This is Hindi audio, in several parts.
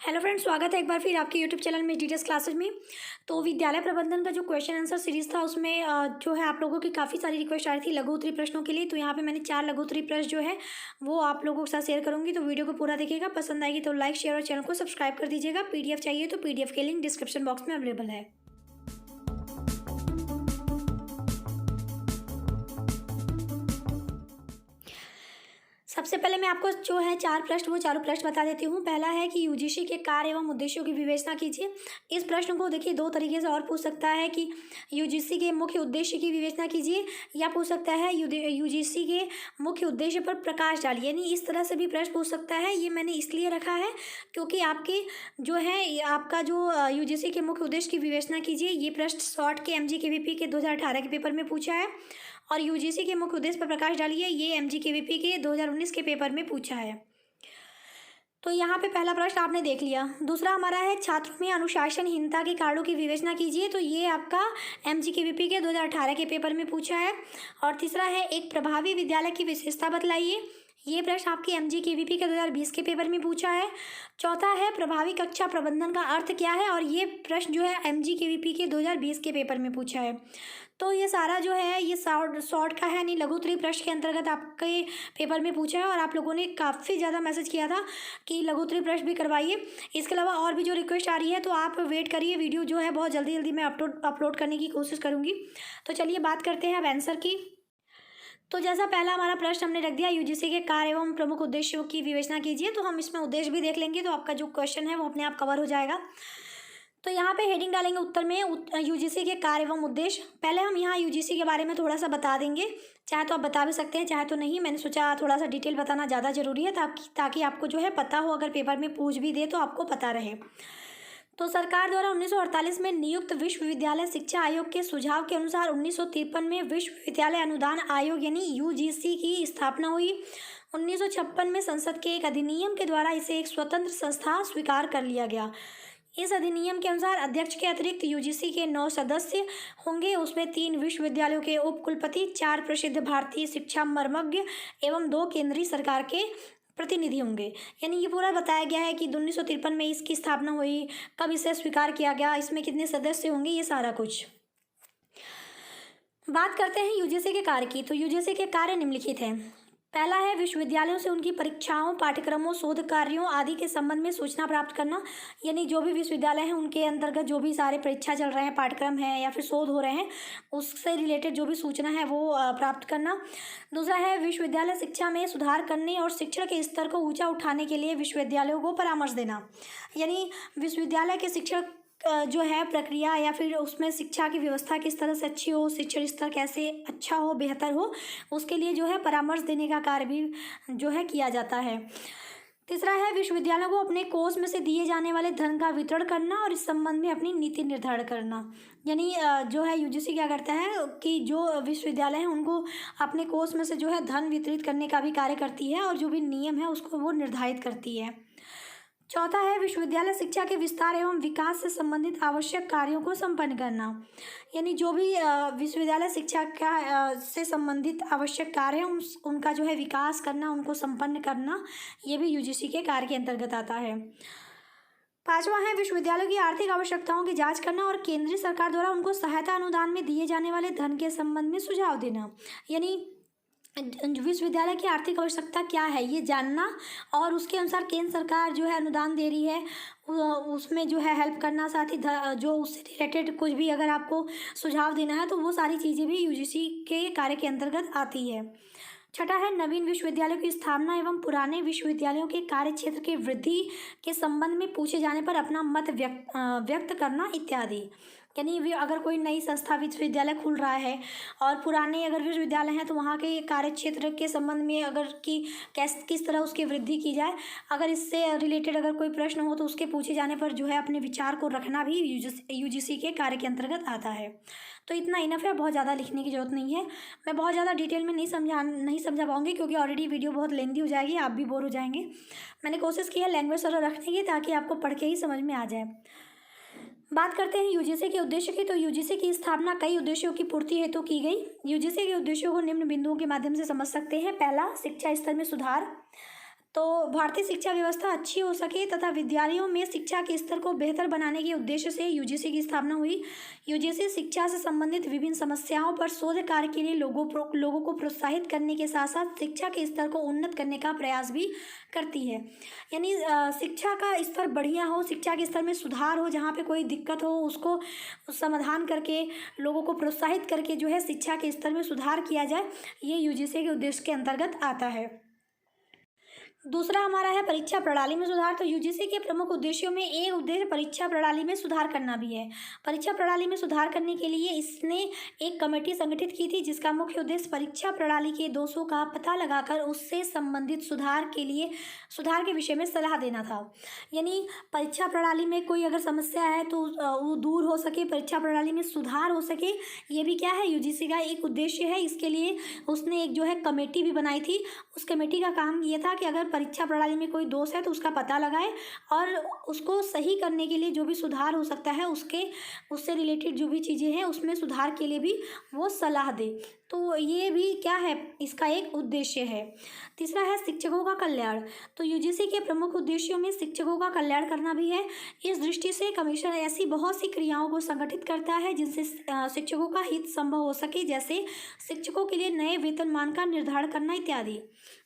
हेलो फ्रेंड्स, स्वागत है एक बार फिर आपके यूट्यूब चैनल में डीटेल्स क्लासेज में। तो विद्यालय प्रबंधन का जो क्वेश्चन आंसर सीरीज था उसमें जो है आप लोगों की काफ़ी सारी रिक्वेस्ट आ रही थी लघु उत्तरीय प्रश्नों के लिए। तो यहाँ पे मैंने 4 लघु उत्तरीय प्रश्न जो है वो आप लोगों के साथ शेयर करूँगी। तो वीडियो को पूरा देखिएगा, पसंद आएगी तो लाइक शेयर और चैनल को सब्सक्राइब कर दीजिएगा। पीडीएफ चाहिए तो पीडीएफ के लिंक डिस्क्रिप्शन बॉक्स में अवेलेबल है। सबसे पहले मैं आपको जो है 4 प्रश्न वो चारों प्रश्न बता देती हूँ। पहला है कि यूजीसी के कार्य एवं उद्देश्यों की विवेचना कीजिए। इस प्रश्न को देखिए 2 तरीके से और पूछ सकता है कि यूजीसी के मुख्य उद्देश्य की विवेचना कीजिए, या पूछ सकता है यूजीसी के मुख्य उद्देश्य पर प्रकाश डालिए। यानी इस तरह से भी प्रश्न पूछ सकता है। ये मैंने इसलिए रखा है क्योंकि आपके जो है आपका जो यूजीसी के मुख्य उद्देश्य की विवेचना कीजिए, ये प्रश्न शॉर्ट के MGKVP के 2018 के पेपर में पूछा है। और यूजीसी के मुख्य उद्देश्य पर प्रकाश डालिए, ये MGKVP के 2019 के पेपर में पूछा है। तो यहाँ पे पहला प्रश्न आपने देख लिया। दूसरा हमारा है छात्रों में अनुशासनहीनता के कारणों की विवेचना कीजिए। तो ये आपका MGKVP के 2018 के पेपर में पूछा है। और तीसरा है एक प्रभावी विद्यालय की विशेषता बतलाइए। ये प्रश्न आपके MGKVP के 2020 के पेपर में पूछा है। चौथा है प्रभावी कक्षा प्रबंधन का अर्थ क्या है, और ये प्रश्न जो है MGKVP के 2020 के पेपर में पूछा है। तो ये सारा जो है ये शॉर्ट का है, नहीं लघु उत्तरीय प्रश्न के अंतर्गत आपके पेपर में पूछा है। और आप लोगों ने काफ़ी ज़्यादा मैसेज किया था कि लघु उत्तरीय प्रश्न भी करवाइए। इसके अलावा और भी जो रिक्वेस्ट आ रही है तो आप वेट करिए, वीडियो जो है बहुत जल्दी मैं अपलोड करने की कोशिश करूँगी। तो चलिए बात करते हैं अब आंसर की। तो जैसा पहला हमारा प्रश्न हमने रख दिया, यूजीसी के कार्य एवं प्रमुख उद्देश्यों की विवेचना कीजिए। तो हम इसमें उद्देश्य भी देख लेंगे तो आपका जो क्वेश्चन है वो अपने आप कवर हो जाएगा। तो यहाँ पे हेडिंग डालेंगे उत्तर में यूजीसी के कार्य एवं उद्देश्य। पहले हम यहाँ यूजीसी के बारे में थोड़ा सा बता देंगे, चाहे तो आप बता भी सकते हैं चाहे तो नहीं। मैंने सोचा थोड़ा सा डिटेल बताना ज़्यादा ज़रूरी है ताकि आपको जो है पता हो, अगर पेपर में पूछ भी दे तो आपको पता रहे। तो सरकार द्वारा 1948 में नियुक्त विश्वविद्यालय शिक्षा आयोग के सुझाव के अनुसार 1953 में विश्वविद्यालय अनुदान आयोग यानी यूजीसी की स्थापना हुई। 1956 में संसद के एक अधिनियम के द्वारा इसे एक स्वतंत्र संस्था स्वीकार कर लिया गया। इस अधिनियम के अनुसार अध्यक्ष के अतिरिक्त यूजीसी के 9 सदस्य होंगे। उसमें 3 विश्वविद्यालयों के उपकुलपति, 4 प्रसिद्ध भारतीय शिक्षा मर्मज्ञ एवं 2 केंद्रीय सरकार के प्रतिनिधि होंगे। यानी ये पूरा बताया गया है कि 1953 में इसकी स्थापना हुई, कब इसे स्वीकार किया गया, इसमें कितने सदस्य होंगे, ये सारा कुछ। बात करते हैं यूजीसी के कार्य की। तो यूजीसी के कार्य निम्नलिखित हैं। पहला है विश्वविद्यालयों से उनकी परीक्षाओं, पाठ्यक्रमों, शोध कार्यों आदि के संबंध में सूचना प्राप्त करना। यानी जो भी विश्वविद्यालय हैं उनके अंतर्गत जो भी सारे परीक्षा चल रहे हैं, पाठ्यक्रम हैं या फिर शोध हो रहे हैं, उससे रिलेटेड जो भी सूचना है वो प्राप्त करना। दूसरा है विश्वविद्यालय शिक्षा में सुधार करने और शिक्षण के स्तर को ऊंचा उठाने के लिए विश्वविद्यालयों को परामर्श देना। यानी विश्वविद्यालय के शिक्षण जो है प्रक्रिया या फिर उसमें शिक्षा की व्यवस्था किस तरह से अच्छी हो, शिक्षण स्तर कैसे अच्छा हो, बेहतर हो, उसके लिए जो है परामर्श देने का कार्य भी जो है किया जाता है। तीसरा है विश्वविद्यालयों को अपने कोष में से दिए जाने वाले धन का वितरण करना और इस संबंध में अपनी नीति निर्धारण करना। यानी जो है यूजीसी क्या करता है कि जो विश्वविद्यालय हैं उनको अपने कोष में से जो है धन वितरित करने का भी कार्य करती है और जो भी नियम है उसको वो निर्धारित करती है। चौथा है विश्वविद्यालय शिक्षा के विस्तार एवं विकास से संबंधित आवश्यक कार्यों को संपन्न करना। यानी जो भी विश्वविद्यालय शिक्षा का से संबंधित आवश्यक कार्य हैं उनका जो है विकास करना, उनको संपन्न करना, ये भी यूजीसी के कार्य के अंतर्गत आता है। पांचवा है विश्वविद्यालयों की आर्थिक आवश्यकताओं की जांच करना और केंद्रीय सरकार द्वारा उनको सहायता अनुदान में दिए जाने वाले धन के संबंध में सुझाव देना। यानी विश्वविद्यालय की आर्थिक आवश्यकता क्या है ये जानना और उसके अनुसार केंद्र सरकार जो है अनुदान दे रही है उसमें जो है हेल्प करना, साथ ही जो उससे रिलेटेड कुछ भी अगर आपको सुझाव देना है तो वो सारी चीज़ें भी यूजीसी के कार्य के अंतर्गत आती है। छठा है नवीन विश्वविद्यालयों की स्थापना एवं पुराने विश्वविद्यालयों के कार्य क्षेत्र की वृद्धि के संबंध में पूछे जाने पर अपना मत व्यक्त करना इत्यादि। यानी अगर कोई नई संस्था विश्वविद्यालय खुल रहा है और पुराने अगर विश्वविद्यालय हैं तो वहाँ के कार्य क्षेत्र के संबंध में अगर कि किस तरह उसकी वृद्धि की जाए, अगर इससे रिलेटेड अगर कोई प्रश्न हो तो उसके पूछे जाने पर जो है अपने विचार को रखना भी यूजीसी के कार्य के अंतर्गत आता है। तो इतना इनफ है, बहुत ज़्यादा लिखने की जरूरत नहीं है। मैं बहुत ज़्यादा डिटेल में नहीं समझा पाऊँगी क्योंकि ऑलरेडी वीडियो बहुत लेंदी हो जाएगी, आप भी बोर हो जाएंगे। मैंने कोशिश की है लैंग्वेज सरल रखने की ताकि आपको पढ़ के ही समझ में आ जाए। बात करते हैं यूजीसी के उद्देश्य की। तो यूजीसी की स्थापना कई उद्देश्यों की पूर्ति हेतु की गई। यूजीसी के उद्देश्यों को निम्न बिंदुओं के माध्यम से समझ सकते हैं। पहला, शिक्षा स्तर में सुधार। तो भारतीय शिक्षा व्यवस्था अच्छी हो सके तथा विद्यालयों में शिक्षा के स्तर को बेहतर बनाने के उद्देश्य से यूजीसी की स्थापना हुई। यूजीसी शिक्षा से संबंधित विभिन्न समस्याओं पर शोध कार्य के लिए लोगों को प्रोत्साहित करने के साथ साथ शिक्षा के स्तर को उन्नत करने का प्रयास भी करती है। यानी शिक्षा का स्तर बढ़िया हो, शिक्षा के स्तर में सुधार हो, जहाँ पे कोई दिक्कत हो उसको समाधान करके लोगों को प्रोत्साहित करके जो है शिक्षा के स्तर में सुधार किया जाए, ये यूजीसी के उद्देश्य के अंतर्गत आता है। दूसरा हमारा है परीक्षा प्रणाली में सुधार। तो यूजीसी के प्रमुख उद्देश्यों में एक उद्देश्य परीक्षा प्रणाली में सुधार करना भी है। परीक्षा प्रणाली में सुधार करने के लिए इसने एक कमेटी संगठित की थी जिसका मुख्य उद्देश्य परीक्षा प्रणाली के दोषों का पता लगाकर उससे संबंधित सुधार के विषय में सलाह देना था। यानी परीक्षा प्रणाली में कोई अगर समस्या है तो वो दूर हो सके, परीक्षा प्रणाली में सुधार हो सके, ये भी क्या है यूजीसी का एक उद्देश्य है। इसके लिए उसने एक जो है कमेटी भी बनाई थी। उस कमेटी का काम ये था कि अगर परीक्षा प्रणाली में कोई दोष है तो उसका पता लगाए और उसको सही करने के लिए जो भी सुधार हो सकता है उससे रिलेटेड जो भी चीज़ें हैं उसमें सुधार के लिए भी वो सलाह दे। तो ये भी क्या है, इसका एक उद्देश्य है। तीसरा है शिक्षकों का कल्याण। तो यूजीसी के प्रमुख उद्देश्यों में शिक्षकों का कल्याण करना भी है। इस दृष्टि से कमीशन ऐसी बहुत सी क्रियाओं को संगठित करता है जिनसे शिक्षकों का हित संभव हो सके, जैसे शिक्षकों के लिए नए वेतनमान का निर्धारण करना इत्यादि।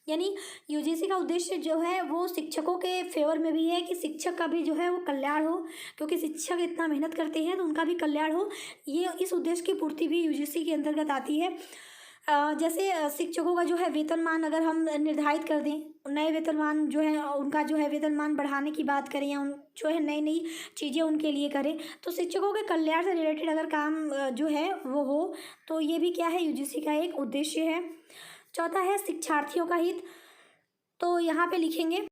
यानी यूजीसी का उद्देश्य जो है वो शिक्षकों के फेवर में भी है कि शिक्षक का भी जो है वो कल्याण हो, क्योंकि शिक्षक इतना मेहनत करते हैं तो उनका भी कल्याण हो। ये इस उद्देश्य की पूर्ति भी यूजीसी के अंतर्गत आती है। जैसे शिक्षकों का जो है वेतनमान अगर हम निर्धारित कर दें, नए वेतनमान जो है उनका जो है वेतनमान बढ़ाने की बात करें या जो है नई नई चीज़ें उनके लिए करें, तो शिक्षकों के कल्याण से रिलेटेड अगर काम जो है वो हो, तो ये भी क्या है यूजीसी का एक उद्देश्य है। चौथा है शिक्षार्थियों का हित। तो यहाँ पे लिखेंगे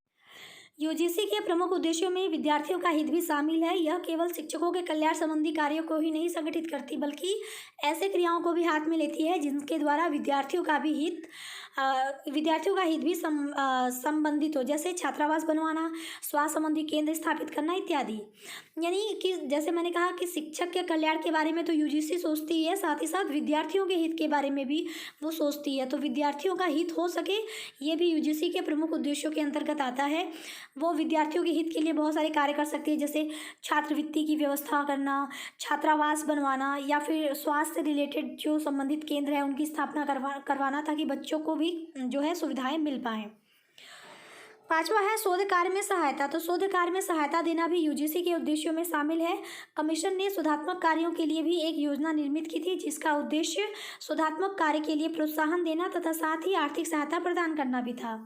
यूजीसी के प्रमुख उद्देश्यों में विद्यार्थियों का हित भी शामिल है। यह केवल शिक्षकों के कल्याण संबंधी कार्यों को ही नहीं संगठित करती बल्कि ऐसे क्रियाओं को भी हाथ में लेती है जिनके द्वारा विद्यार्थियों का हित भी संबंधित हो, जैसे छात्रावास बनवाना, स्वास्थ्य संबंधी केंद्र स्थापित करना इत्यादि। यानी कि जैसे मैंने कहा कि शिक्षक के कल्याण के बारे में तो यूजीसी सोचती है, साथ ही साथ विद्यार्थियों के हित के बारे में भी वो सोचती है। तो विद्यार्थियों का हित हो सके, ये भी यूजीसी के प्रमुख उद्देश्यों के अंतर्गत आता है। वो विद्यार्थियों के हित के लिए बहुत सारे कार्य कर सकती है, जैसे छात्रवृत्ति की व्यवस्था करना, छात्रावास बनवाना या फिर स्वास्थ्य रिलेटेड जो संबंधित केंद्र है उनकी स्थापना करवाना, ताकि बच्चों को भी जो है सुविधाएं मिल पाएँ। पांचवा है शोध कार्य में सहायता। तो शोध कार्य में सहायता देना भी यूजीसी के उद्देश्यों में शामिल है। कमीशन ने शोधात्मक कार्यों के लिए भी एक योजना निर्मित की थी जिसका उद्देश्य शोधात्मक कार्य के लिए प्रोत्साहन देना तथा साथ ही आर्थिक सहायता प्रदान करना भी था।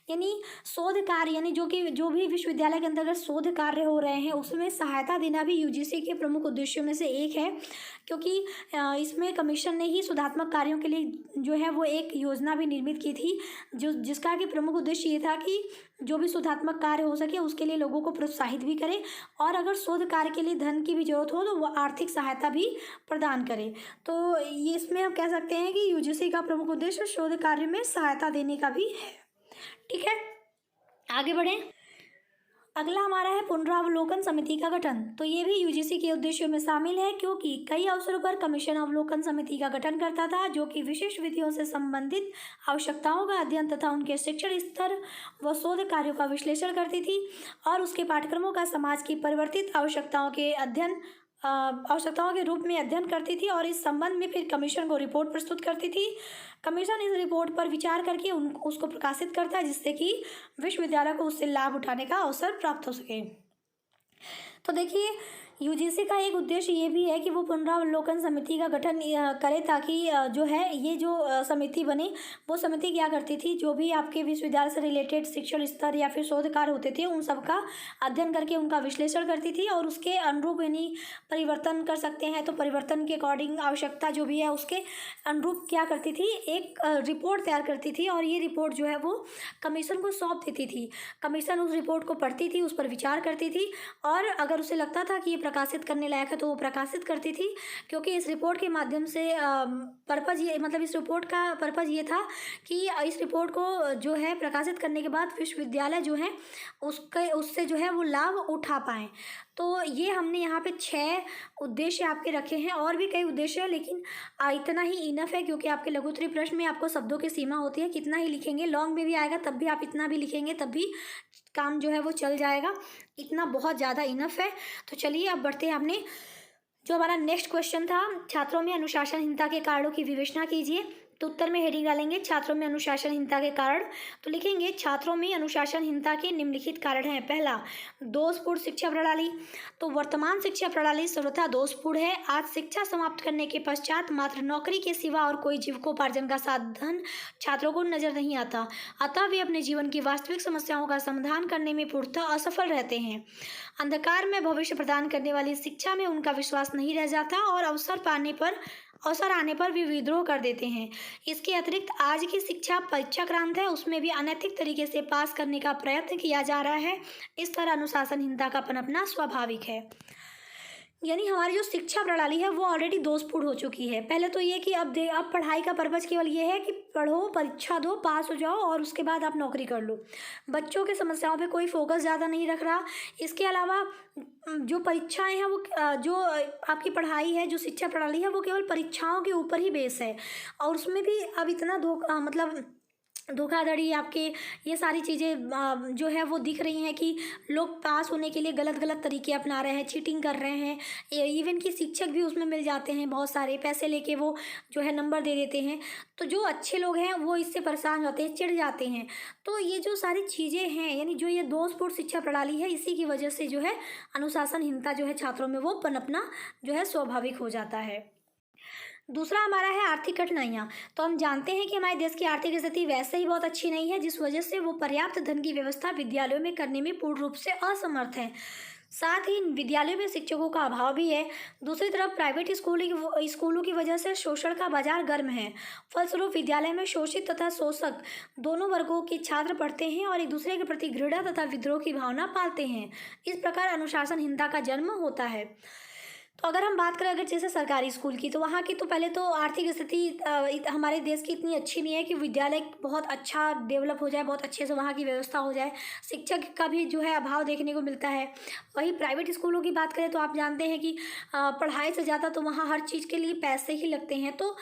यानी शोध कार्य यानी जो भी विश्वविद्यालय के अंतर्गत शोध कार्य हो रहे हैं उसमें सहायता देना भी यूजीसी के प्रमुख उद्देश्यों में से एक है, क्योंकि इसमें कमीशन ने ही शोधात्मक कार्यों के लिए जो है वो एक योजना भी निर्मित की थी जिसका कि प्रमुख उद्देश्य ये था कि जो भी शोधात्मक कार्य हो सके उसके लिए लोगों को प्रोत्साहित भी करे और अगर शोध कार्य के लिए धन की भी जरूरत हो तो वो आर्थिक सहायता भी प्रदान करे। तो ये इसमें हम कह सकते हैं कि यूजीसी का प्रमुख उद्देश्य शोध कार्य में सहायता देने का भी है। ठीक है, आगे बढ़ें। अगला हमारा है पुनरावलोकन समिति का गठन। तो ये भी यूजीसी के उद्देश्यों में शामिल है, क्योंकि कई अवसरों पर कमीशन अवलोकन समिति का गठन करता था जो कि विशेष विधियों से संबंधित आवश्यकताओं का अध्ययन तथा उनके शिक्षण स्तर व शोध कार्यों का विश्लेषण करती थी और उसके पाठ्यक्रमों का समाज की परिवर्तित आवश्यकताओं के रूप में अध्ययन करती थी और इस संबंध में फिर कमीशन को रिपोर्ट प्रस्तुत करती थी। कमीशन इस रिपोर्ट पर विचार करके उसको प्रकाशित करता है जिससे कि विश्वविद्यालय को उससे लाभ उठाने का अवसर प्राप्त हो सके। तो देखिए यूजीसी का एक उद्देश्य ये भी है कि वो पुनरावलोकन समिति का गठन करे ताकि जो है ये जो समिति बने वो समिति क्या करती थी, जो भी आपके विश्वविद्यालय से रिलेटेड शिक्षण स्तर या फिर शोध कार्य होते थे उन सब का अध्ययन करके उनका विश्लेषण करती थी और उसके अनुरूप यानी परिवर्तन कर सकते हैं तो परिवर्तन के अकॉर्डिंग आवश्यकता जो भी है उसके अनुरूप क्या करती थी, एक रिपोर्ट तैयार करती थी और ये रिपोर्ट जो है वो कमीशन को सौंप देती थी। कमीशन उस रिपोर्ट को पढ़ती थी, उस पर विचार करती थी और अगर उसे लगता था कि प्रकाशित करने लायक है तो वो प्रकाशित करती थी, क्योंकि इस रिपोर्ट के माध्यम से इस रिपोर्ट का पर्पज़ ये था कि इस रिपोर्ट को जो है प्रकाशित करने के बाद विश्वविद्यालय जो है उससे जो है वो लाभ उठा पाएँ। तो ये हमने यहाँ पे 6 उद्देश्य आपके रखे हैं, और भी कई उद्देश्य है, लेकिन इतना ही इनफ है, क्योंकि आपके लघुत्तरीय प्रश्न में आपको शब्दों की सीमा होती है, कितना ही लिखेंगे। लॉन्ग में भी आएगा तब भी आप इतना भी लिखेंगे तब भी काम जो है वो चल जाएगा, इतना बहुत ज़्यादा इनफ है। तो चलिए अब बढ़ते हैं अपने जो हमारा नेक्स्ट क्वेश्चन था, छात्रों में अनुशासनहीनता के कारणों की विवेचना कीजिए। तो उत्तर में हेडिंग डालेंगे छात्रों में अनुशासनहीनता के कारण। तो लिखेंगे छात्रों में अनुशासनहीनता के निम्नलिखित कारण हैं। पहला, दोषपूर्ण शिक्षा प्रणाली। तो वर्तमान शिक्षा प्रणाली सर्वथा दोषपूर्ण है। आज शिक्षा समाप्त करने के पश्चात मात्र नौकरी के सिवा और कोई जीविकोपार्जन का साधन छात्रों को नजर नहीं आता, अतः वे अपने जीवन की वास्तविक समस्याओं का समाधान करने में पूर्णतः असफल रहते हैं। अंधकार में भविष्य प्रदान करने वाली शिक्षा में उनका विश्वास नहीं रह जाता और अवसर आने पर भी विद्रोह कर देते हैं। इसके अतिरिक्त आज की शिक्षा परीक्षाक्रांत है, उसमें भी अनैतिक तरीके से पास करने का प्रयत्न किया जा रहा है। इस तरह अनुशासनहीनता का पनपना स्वाभाविक है। यानी हमारी जो शिक्षा प्रणाली है वो ऑलरेडी दोषपूर्ण हो चुकी है। पहले तो ये कि अब पढ़ाई का पर्पज़ केवल ये है कि पढ़ो, परीक्षा दो, पास हो जाओ और उसके बाद आप नौकरी कर लो। बच्चों के समस्याओं पे कोई फोकस ज़्यादा नहीं रख रहा। इसके अलावा जो परीक्षाएं हैं वो जो आपकी पढ़ाई है, जो शिक्षा प्रणाली है वो केवल परीक्षाओं के ऊपर ही बेस है, और उसमें भी अब इतना धोखाधड़ी आपके ये सारी चीज़ें जो है वो दिख रही हैं कि लोग पास होने के लिए गलत गलत तरीके अपना रहे हैं, चीटिंग कर रहे हैं। इवन कि शिक्षक भी उसमें मिल जाते हैं, बहुत सारे पैसे लेके वो जो है नंबर दे देते हैं। तो जो अच्छे लोग हैं वो इससे परेशान होते हैं, चिढ़ जाते हैं। तो ये जो सारी चीज़ें हैं, यानी जो ये दोषपूर्ण शिक्षा प्रणाली है, इसी की वजह से जो है अनुशासनहीनता जो है छात्रों में वो पनपना जो है स्वाभाविक हो जाता है। दूसरा हमारा है आर्थिक कठिनाइयाँ। तो हम जानते हैं कि हमारे देश की आर्थिक स्थिति वैसे ही बहुत अच्छी नहीं है, जिस वजह से वो पर्याप्त धन की व्यवस्था विद्यालयों में करने में पूर्ण रूप से असमर्थ है। साथ ही विद्यालयों में शिक्षकों का अभाव भी है। दूसरी तरफ प्राइवेट स्कूलों की वजह से शोषण का बाजार गर्म है। फलस्वरूप विद्यालय में शोषित तथा शोषक दोनों वर्गों के छात्र पढ़ते हैं और एक दूसरे के प्रति घृणा तथा विद्रोह की भावना पालते हैं। इस प्रकार अनुशासनहीनता का जन्म होता है। तो अगर हम बात करें अगर जैसे सरकारी स्कूल की, तो वहाँ की तो पहले तो आर्थिक स्थिति हमारे देश की इतनी अच्छी नहीं है कि विद्यालय बहुत अच्छा डेवलप हो जाए, बहुत अच्छे से वहाँ की व्यवस्था हो जाए। शिक्षक का भी जो है अभाव देखने को मिलता है। वहीं प्राइवेट स्कूलों की बात करें तो आप जानते हैं कि पढ़ाई से ज़्यादा तो वहाँ हर चीज़ के लिए पैसे ही लगते हैं। तो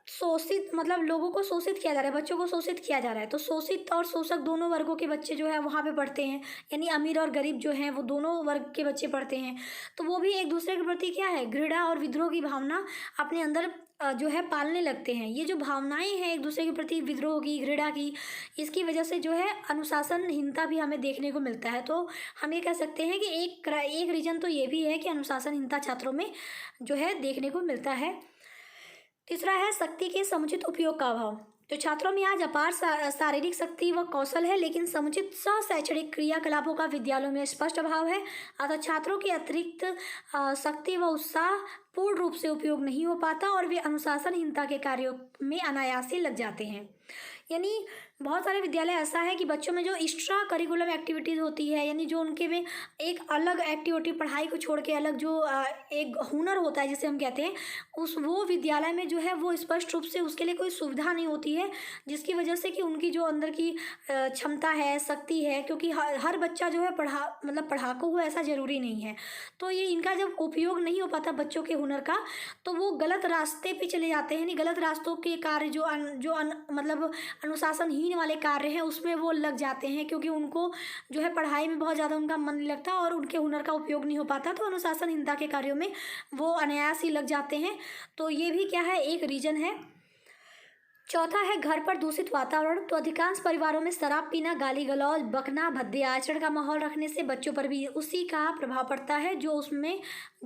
शोषित मतलब लोगों को शोषित किया जा रहा है, बच्चों को शोषित किया जा रहा है। तो शोषित और शोषक दोनों वर्गों के बच्चे जो है वहाँ पे पढ़ते हैं, यानी अमीर और गरीब जो हैं वो दोनों वर्ग के बच्चे पढ़ते हैं। तो वो भी एक दूसरे के प्रति क्या है, घृणा और विद्रोह की भावना अपने अंदर जो है पालने लगते हैं। ये जो भावनाएं हैं एक दूसरे के प्रति विद्रोह की, घृणा की, इसकी वजह से जो है अनुशासनहीनता भी हमें देखने को मिलता है। तो हम ये कह सकते हैं कि एक रीजन तो ये भी है कि अनुशासनहीनता छात्रों में जो है देखने को मिलता है। तीसरा है शक्ति के समुचित उपयोग का अभाव। तो छात्रों में आज अपार शारीरिक शक्ति व कौशल है, लेकिन समुचित शैक्षणिक क्रियाकलापों का विद्यालयों में स्पष्ट अभाव है। अतः छात्रों के अतिरिक्त शक्ति व उत्साह पूर्ण रूप से उपयोग नहीं हो पाता और वे अनुशासनहीनता के कार्यों में अनायास ही लग जाते हैं। यानी बहुत सारे विद्यालय ऐसा है कि बच्चों में जो एक्स्ट्रा करिकुलम एक्टिविटीज़ होती है, यानी जो उनके में एक अलग एक्टिविटी, पढ़ाई को छोड़ के अलग जो एक हुनर होता है जिसे हम कहते हैं, वो विद्यालय में जो है वो स्पष्ट रूप से उसके लिए कोई सुविधा नहीं होती है, जिसकी वजह से कि उनकी जो अंदर की क्षमता है, शक्ति है, क्योंकि हर बच्चा जो है पढ़ाकू हो ऐसा ज़रूरी नहीं है। तो ये इनका जब उपयोग नहीं हो पाता बच्चों के हुनर का, तो वो गलत रास्ते पे चले जाते हैं। यानी गलत रास्तों के कार्य मतलब अनुशासनहीन वाले कार्य हैं उसमें वो लग जाते हैं, क्योंकि उनको जो है पढ़ाई में बहुत ज़्यादा उनका मन नहीं लगता और उनके हुनर का उपयोग नहीं हो पाता। तो अनुशासनहीनता के कार्यों में वो अनायास ही लग जाते हैं। तो ये भी क्या है, एक रीजन है। चौथा है घर पर दूषित वातावरण। तो अधिकांश परिवारों में शराब पीना, गाली गलौज, बकना, भद्दे आचरण का माहौल रखने से बच्चों पर भी उसी का प्रभाव पड़ता है जो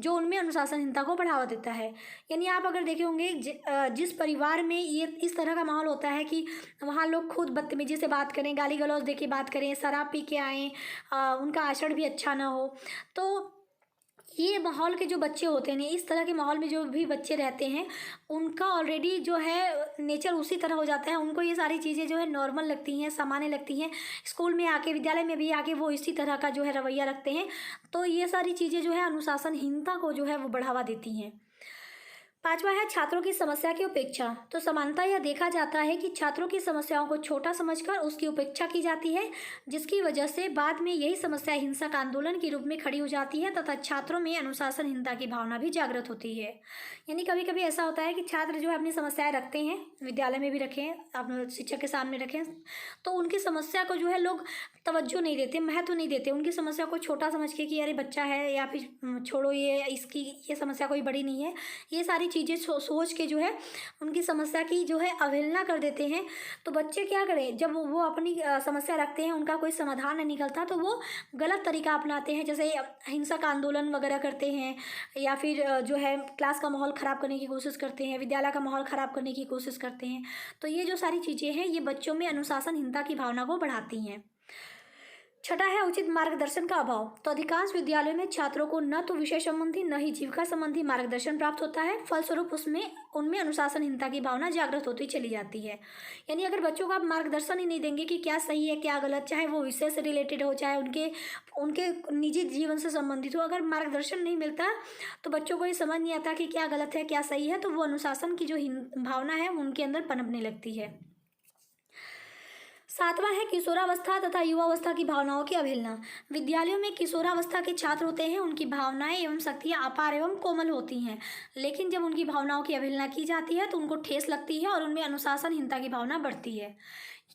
उनमें अनुशासनहीनता को बढ़ावा देता है। यानी आप अगर देखे होंगे जिस परिवार में ये इस तरह का माहौल होता है कि वहाँ लोग खुद बदतमीजी से बात करें, गाली गलौज दे के बात करें, शराब पी के आएँ, उनका आचरण भी अच्छा ना हो, तो ये माहौल के जो बच्चे होते हैं, इस तरह के माहौल में जो भी बच्चे रहते हैं उनका ऑलरेडी जो है नेचर उसी तरह हो जाता है। उनको ये सारी चीज़ें जो है नॉर्मल लगती हैं, सामान्य लगती हैं। स्कूल में आके, विद्यालय में भी आके वो इसी तरह का जो है रवैया रखते हैं। तो ये सारी चीज़ें जो है अनुशासनहीनता को जो है वो बढ़ावा देती हैं। पांचवा है छात्रों की समस्या की उपेक्षा। तो समानता यह देखा जाता है कि छात्रों की समस्याओं को छोटा समझकर उसकी उपेक्षा की जाती है, जिसकी वजह से बाद में यही समस्या हिंसक आंदोलन के रूप में खड़ी हो जाती है तथा छात्रों में अनुशासनहीनता की भावना भी जागृत होती है। यानी कभी कभी ऐसा होता है कि छात्र जो है अपनी समस्याएं रखते हैं, विद्यालय में भी रखें, अपने शिक्षक के सामने रखें, तो उनकी समस्या को जो है लोग तवज्जो नहीं देते, महत्व नहीं देते, उनकी समस्या को छोटा समझ के कि अरे बच्चा है, या फिर छोड़ो ये समस्या कोई बड़ी नहीं है, ये सारी चीज़ें सोच के जो है उनकी समस्या की जो है अवहेलना कर देते हैं। तो बच्चे क्या करें, जब वो अपनी समस्या रखते हैं, उनका कोई समाधान नहीं निकलता, तो वो गलत तरीका अपनाते हैं, जैसे हिंसक आंदोलन वगैरह करते हैं, या फिर जो है क्लास का माहौल ख़राब करने की कोशिश करते हैं, विद्यालय का माहौल ख़राब करने की कोशिश करते हैं। तो ये जो सारी चीज़ें हैं ये बच्चों में अनुशासनहीनता की भावना को बढ़ाती हैं। छठा है उचित मार्गदर्शन का अभाव। तो अधिकांश विद्यालयों में छात्रों को न तो विषय संबंधी न ही जीविका संबंधी मार्गदर्शन प्राप्त होता है, फलस्वरूप उनमें अनुशासनहीनता की भावना जागृत होती चली जाती है। यानी अगर बच्चों को आप मार्गदर्शन ही नहीं देंगे कि क्या सही है क्या गलत, चाहे वो विषय से रिलेटेड हो, चाहे उनके निजी जीवन से संबंधित हो, अगर मार्गदर्शन नहीं मिलता तो बच्चों को ये समझ नहीं आता कि क्या गलत है क्या सही है, तो वो अनुशासन की जो भावना है उनके अंदर पनपने लगती है। सातवां है किशोरावस्था तथा युवावस्था की भावनाओं की अवहेलना। विद्यालयों में किशोरावस्था के छात्र होते हैं, उनकी भावनाएं एवं शक्तियां अपार एवं कोमल होती हैं, लेकिन जब उनकी भावनाओं की अवहेलना की जाती है तो उनको ठेस लगती है और उनमें अनुशासनहीनता की भावना बढ़ती है।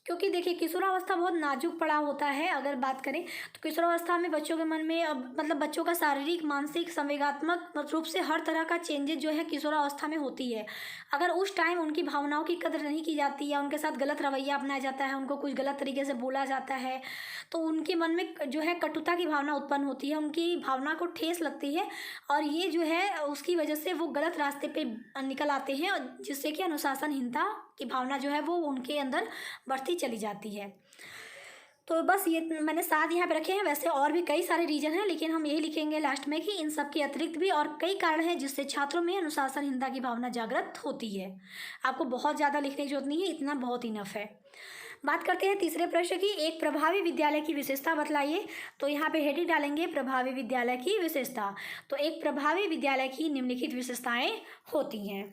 क्योंकि देखिए किशोरावस्था बहुत नाजुक पड़ाव होता है। अगर बात करें तो किशोरावस्था में बच्चों के मन में मतलब बच्चों का शारीरिक मानसिक संवेगात्मक रूप से हर तरह का चेंजेस जो है किशोरावस्था में होती है। अगर उस टाइम उनकी भावनाओं की कदर नहीं की जाती या उनके साथ गलत रवैया अपनाया जाता है, उनको कुछ गलत तरीके से बोला जाता है, तो उनके मन में जो है कटुता की भावना उत्पन्न होती है, उनकी भावना को ठेस लगती है और ये जो है उसकी वजह से वो गलत रास्ते पे निकल आते हैं, और जिससे कि अनुशासनहीनता की भावना जो है वो उनके अंदर बढ़ती चली जाती है। तो बस ये मैंने 7 यहाँ पे रखे हैं। वैसे और भी कई सारे रीजन हैं, लेकिन हम यही लिखेंगे लास्ट में कि इन सब के अतिरिक्त भी और कई कारण हैं जिससे छात्रों में अनुशासनहीनता की भावना जागृत होती है। आपको बहुत ज़्यादा लिखने की जरूरत नहीं है, इतना बहुत इनफ है। बात करते हैं तीसरे प्रश्न की, एक प्रभावी विद्यालय की विशेषता बतलाइए। तो यहाँ पे हेडिंग डालेंगे प्रभावी विद्यालय की विशेषता। तो एक प्रभावी विद्यालय की निम्नलिखित विशेषताएं होती हैं।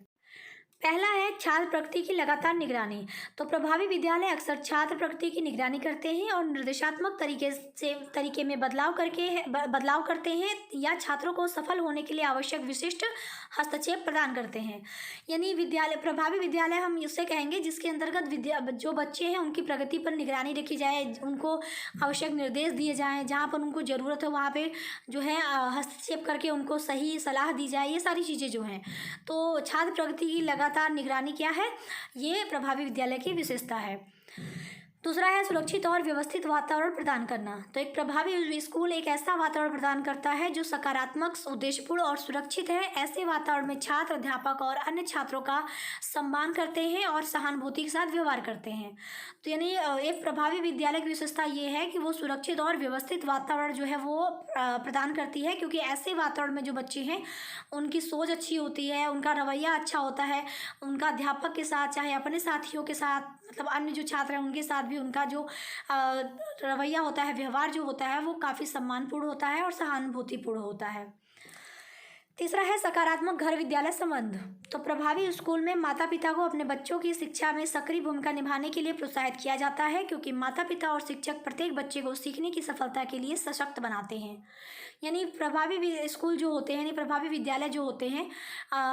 पहला है छात्र प्रगति की लगातार निगरानी। तो प्रभावी विद्यालय अक्सर छात्र प्रगति की निगरानी करते हैं और निर्देशात्मक तरीके में बदलाव करते हैं या छात्रों को सफल होने के लिए आवश्यक विशिष्ट हस्तक्षेप प्रदान करते हैं। यानी प्रभावी विद्यालय हम इससे कहेंगे जिसके अंतर्गत जो बच्चे हैं उनकी प्रगति पर निगरानी रखी जाए, उनको आवश्यक निर्देश दिए जाएँ, जहाँ पर उनको ज़रूरत है वहाँ पे जो है हस्तक्षेप करके उनको सही सलाह दी जाए, ये सारी चीज़ें जो हैं। तो छात्र प्रगति की लगातार निगरानी क्या है, ये प्रभावी विद्यालय की विशेषता है। दूसरा है सुरक्षित और व्यवस्थित वातावरण प्रदान करना। तो एक प्रभावी स्कूल एक ऐसा वातावरण प्रदान करता है जो सकारात्मक, उद्देश्यपूर्ण और सुरक्षित है। ऐसे वातावरण में छात्र, अध्यापक और अन्य छात्रों का सम्मान करते हैं और सहानुभूति के साथ व्यवहार करते हैं। तो यानी एक प्रभावी विद्यालय की विशेषता ये है कि वो सुरक्षित और व्यवस्थित वातावरण जो है वो प्रदान करती है, क्योंकि ऐसे वातावरण में जो बच्चे हैं उनकी सोच अच्छी होती है, उनका रवैया अच्छा होता है, उनका अध्यापक के साथ चाहे अपने साथियों के साथ, मतलब अन्य जो छात्र हैं उनके साथ भी उनका जो रवैया होता है, व्यवहार जो होता है वो काफ़ी सम्मानपूर्ण होता है और सहानुभूतिपूर्ण होता है। तीसरा है सकारात्मक घर विद्यालय संबंध। तो प्रभावी स्कूल में माता पिता को अपने बच्चों की शिक्षा में सक्रिय भूमिका निभाने के लिए प्रोत्साहित किया जाता है, क्योंकि माता पिता और शिक्षक प्रत्येक बच्चे को सीखने की सफलता के लिए सशक्त बनाते हैं। यानी प्रभावी स्कूल जो होते हैं, यानी प्रभावी विद्यालय जो होते हैं,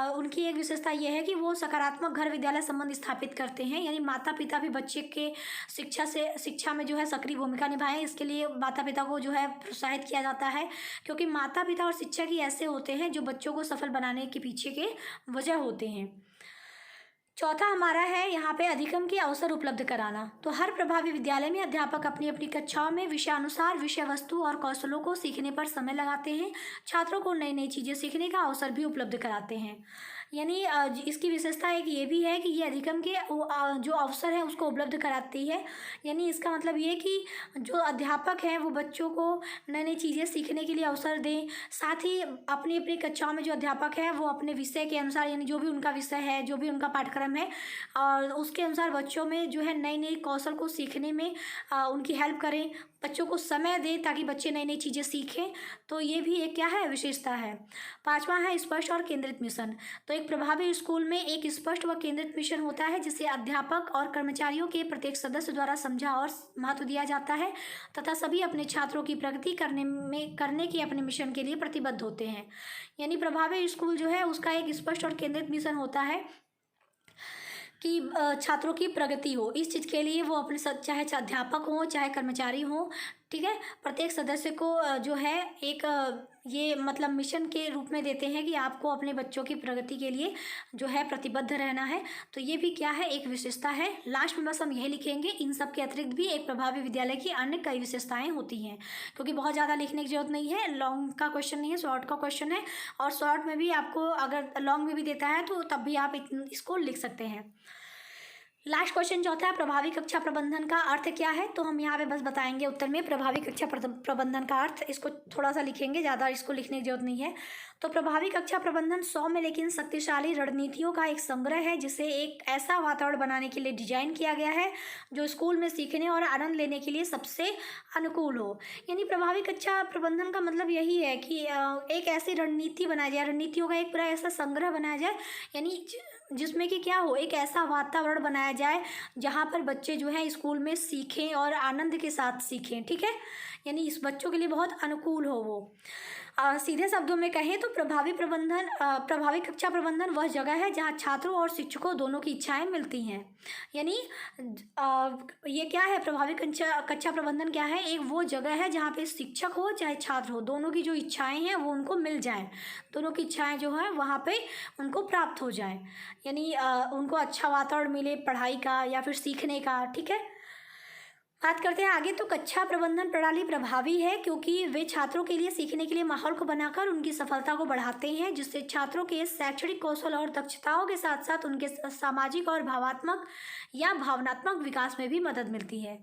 उनकी एक विशेषता यह है कि वो सकारात्मक घर विद्यालय संबंध स्थापित करते हैं। यानी माता पिता भी बच्चे के शिक्षा में जो है सक्रिय भूमिका निभाएं, इसके लिए माता पिता को जो है प्रोत्साहित किया जाता है, क्योंकि माता पिता और शिक्षक ही ऐसे होते हैं जो बच्चों को सफल बनाने के पीछे के वजह होते हैं। चौथा हमारा है यहाँ पे अधिगम के अवसर उपलब्ध कराना। तो हर प्रभावी विद्यालय में अध्यापक अपनी अपनी कक्षाओं में विषयानुसार विषय वस्तु और कौशलों को सीखने पर समय लगाते हैं, छात्रों को नई नई चीज़ें सीखने का अवसर भी उपलब्ध कराते हैं। यानी इसकी विशेषता एक ये भी है कि ये अधिगम के जो अवसर है उसको उपलब्ध कराती है। यानी इसका मतलब ये कि जो अध्यापक हैं वो बच्चों को नई नई चीज़ें सीखने के लिए अवसर दें, साथ ही अपनी अपनी कक्षाओं में जो अध्यापक हैं वो अपने विषय के अनुसार, यानी जो भी उनका विषय है, जो भी उनका पाठ्यक्रम है, और उसके अनुसार बच्चों में जो है नई नई कौशल को सीखने में उनकी हेल्प करें, बच्चों को समय दें ताकि बच्चे नई नई चीज़ें सीखें। तो ये भी एक क्या है, विशेषता है। पांचवा है स्पष्ट और केंद्रित मिशन। तो एक प्रभावी स्कूल में एक स्पष्ट व केंद्रित मिशन होता है जिसे अध्यापक और कर्मचारियों के प्रत्येक सदस्य द्वारा समझा और महत्व दिया जाता है तथा सभी अपने छात्रों की प्रगति करने के अपने मिशन के लिए प्रतिबद्ध होते हैं। यानी प्रभावी स्कूल जो है उसका एक स्पष्ट और केंद्रित मिशन होता है कि छात्रों की प्रगति हो। इस चीज़ के लिए वो अपने चाहे अध्यापक हों चाहे कर्मचारी हों, ठीक है, प्रत्येक सदस्य को जो है एक ये मतलब मिशन के रूप में देते हैं कि आपको अपने बच्चों की प्रगति के लिए जो है प्रतिबद्ध रहना है। तो ये भी क्या है, एक विशेषता है। लास्ट में बस हम यही लिखेंगे, इन सब के अतिरिक्त भी एक प्रभावी विद्यालय की अन्य कई विशेषताएं होती हैं, क्योंकि बहुत ज़्यादा लिखने की जरूरत नहीं है। लॉन्ग का क्वेश्चन नहीं है, शॉर्ट का क्वेश्चन है, और शॉर्ट में भी आपको अगर लॉन्ग में भी देता है तो तब भी आप इसको लिख सकते हैं। लास्ट क्वेश्चन चौथा है, प्रभावी कक्षा प्रबंधन का अर्थ क्या है। तो हम यहाँ पे बस बताएंगे उत्तर में प्रभावी कक्षा प्रबंधन का अर्थ। इसको थोड़ा सा लिखेंगे, ज़्यादा इसको लिखने की जरूरत नहीं है। तो प्रभावी कक्षा प्रबंधन 100 में लेकिन शक्तिशाली रणनीतियों का एक संग्रह है जिसे एक ऐसा वातावरण बनाने के लिए डिजाइन किया गया है जो स्कूल में सीखने और आनंद लेने के लिए सबसे अनुकूल हो। यानी प्रभावी कक्षा प्रबंधन का मतलब यही है कि एक ऐसी रणनीति बनाई जाए, रणनीतियों का एक पूरा ऐसा संग्रह बनाया जाए, यानी जिसमें कि क्या हो, एक ऐसा वातावरण बनाया जाए जहाँ पर बच्चे जो है स्कूल में सीखें और आनंद के साथ सीखें, ठीक है, यानी इस बच्चों के लिए बहुत अनुकूल हो वो। सीधे शब्दों में कहें तो प्रभावी कक्षा प्रबंधन वह जगह है जहाँ छात्रों और शिक्षकों दोनों की इच्छाएं मिलती हैं। यानी ये क्या है, प्रभावी कक्षा प्रबंधन क्या है, एक वो जगह है जहाँ पे शिक्षक हो चाहे छात्र हो, दोनों की जो इच्छाएं हैं वो उनको मिल जाएं, दोनों की इच्छाएं जो है वहाँ पे उनको प्राप्त हो जाएं, यानी उनको अच्छा वातावरण मिले पढ़ाई का या फिर सीखने का, ठीक है। बात करते हैं आगे। तो कक्षा प्रबंधन प्रणाली प्रभावी है क्योंकि वे छात्रों के लिए सीखने के लिए माहौल को बनाकर उनकी सफलता को बढ़ाते हैं, जिससे छात्रों के शैक्षणिक कौशल और दक्षताओं के साथ साथ उनके सामाजिक और भावनात्मक विकास में भी मदद मिलती है।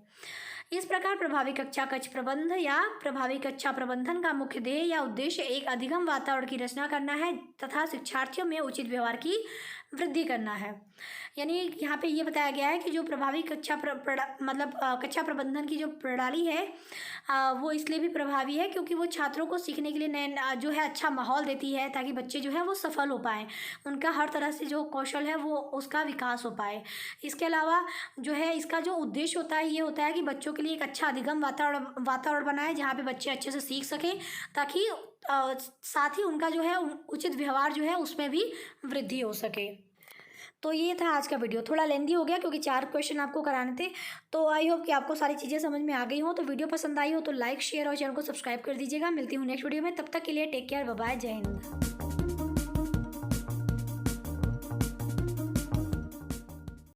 इस प्रकार प्रभावी कक्षा प्रबंध या प्रभावी कक्षा प्रबंधन का मुख्य ध्येय या उद्देश्य एक अधिगम वातावरण की रचना करना है तथा शिक्षार्थियों में उचित व्यवहार की वृद्धि करना है। यानी यहाँ पे ये बताया गया है कि जो प्रभावी कक्षा कक्षा प्रबंधन की जो प्रणाली है वो इसलिए भी प्रभावी है क्योंकि वो छात्रों को सीखने के लिए नए जो है अच्छा माहौल देती है ताकि बच्चे जो है वो सफल हो पाएँ, उनका हर तरह से जो कौशल है वो उसका विकास हो पाए। इसके अलावा जो है इसका जो उद्देश्य होता है ये होता है कि बच्चों के लिए एक अच्छा अधिगम वातावरण बनाए जहाँ पे बच्चे अच्छे से सीख सकें, ताकि साथ ही उनका जो है उचित व्यवहार जो है उसमें भी वृद्धि हो सके। तो ये था आज का वीडियो, थोड़ा लेंदी हो गया क्योंकि 4 क्वेश्चन आपको कराने थे। तो आई होप कि आपको सारी चीज़ें समझ में आ गई हो। तो वीडियो पसंद आई हो तो लाइक शेयर और चैनल को सब्सक्राइब कर दीजिएगा। मिलती हूँ नेक्स्ट वीडियो में, तब तक के लिए टेक केयर, बाय बाय, जय हिंद।